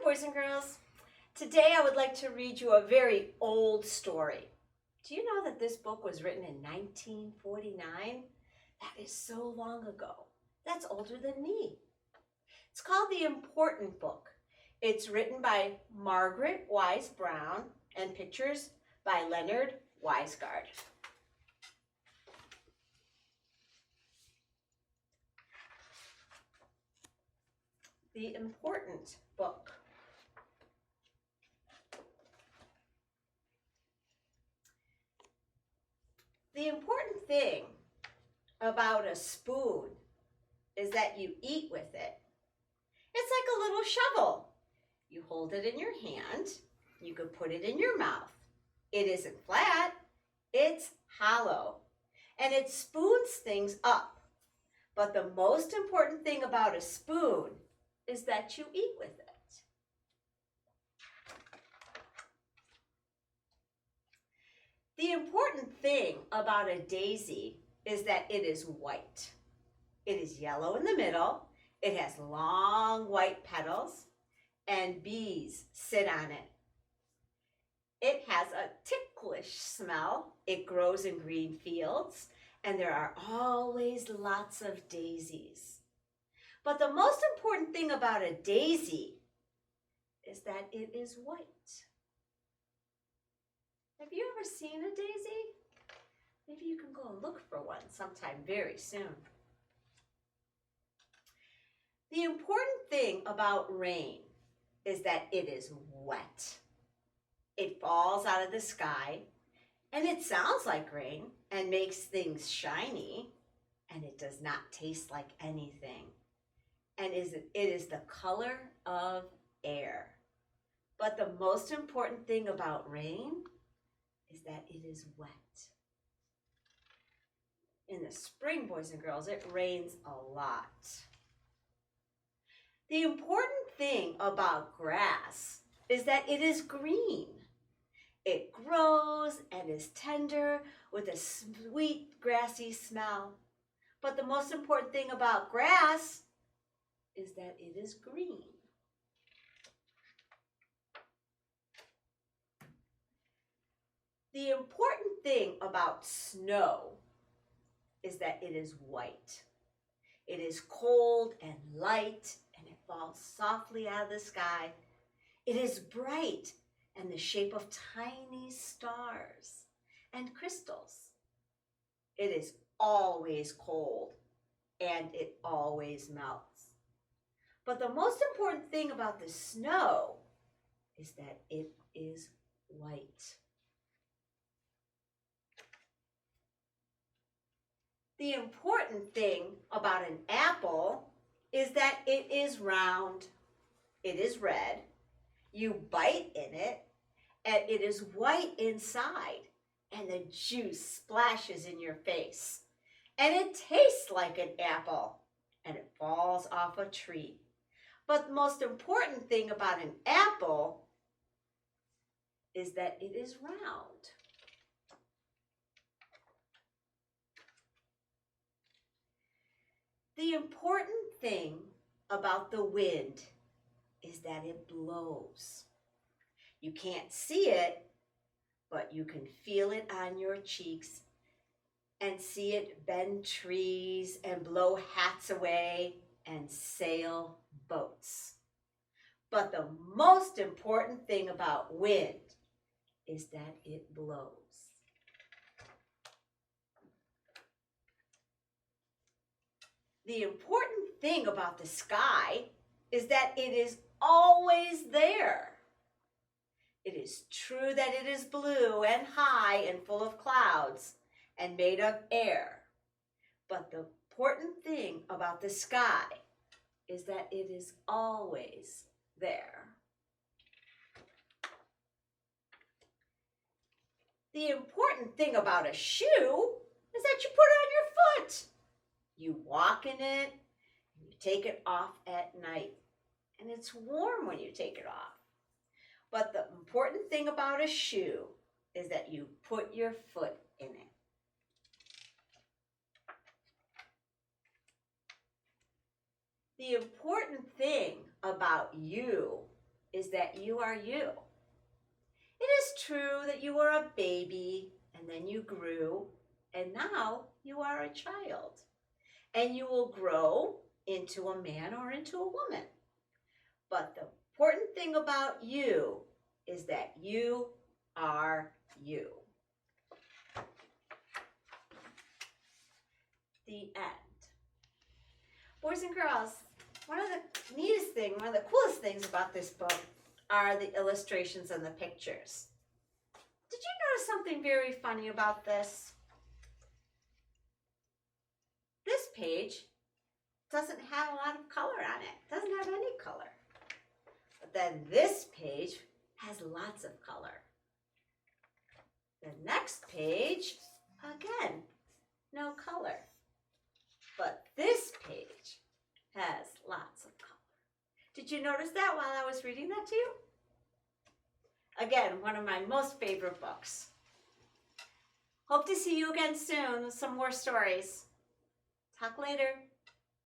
boys and girls. Today I would like to read you a very old story. Do you know that this book was written in 1949? That is so long ago. That's older than me. It's called The Important Book. It's written by Margaret Wise Brown and pictures by Leonard Weisgard. The Important Book. The important thing about a spoon is that you eat with it. It's like a little shovel. You hold it in your hand. You can put it in your mouth. It isn't flat. It's hollow. And it spoons things up. But the most important thing about a spoon is that you eat with it. The important thing about a daisy is that it is white. It is yellow in the middle. It has long white petals and bees sit on it. It has a ticklish smell. It grows in green fields and there are always lots of daisies. But the most important thing about a daisy is that it is white. Have you ever seen a daisy? Maybe you can go and look for one sometime very soon. The important thing about rain is that it is wet. It falls out of the sky and it sounds like rain and makes things shiny, and it does not taste like anything. And it is the color of air. But the most important thing about rain is that it is wet. In the spring, boys and girls, it rains a lot. The important thing about grass is that it is green. It grows and is tender with a sweet grassy smell. But the most important thing about grass is that it is green. The important thing about snow is that it is white. It is cold and light, and it falls softly out of the sky. It is bright and the shape of tiny stars and crystals. It is always cold and it always melts. But the most important thing about the snow is that it is white. The important thing about an apple is that it is round, it is red, you bite in it, and it is white inside, and the juice splashes in your face. And it tastes like an apple, and it falls off a tree. But the most important thing about an apple is that it is round. The important thing about the wind is that it blows. You can't see it, but you can feel it on your cheeks and see it bend trees and blow hats away and sail boats. But the most important thing about wind is that it blows. The important thing about the sky is that it is always there. It is true that it is blue and high and full of clouds and made of air. But the important thing about the sky is that it is always there. The important thing about a shoe is that you put it on your foot. You walk in it, and you take it off at night, and it's warm when you take it off. But the important thing about a shoe is that you put your foot in it. The important thing about you is that you are you. It is true that you were a baby and then you grew and now you are a child. And you will grow into a man or into a woman. But the important thing about you is that you are you. The end. Boys and girls, one of the neatest things, one of the coolest things about this book are the illustrations and the pictures. Did you notice something very funny about this? This page doesn't have a lot of color on it. It doesn't have any color. But then this page has lots of color. The next page, again, no color. But this page has lots of color. Did you notice that while I was reading that to you? Again, one of my most favorite books. Hope to see you again soon with some more stories. Talk later.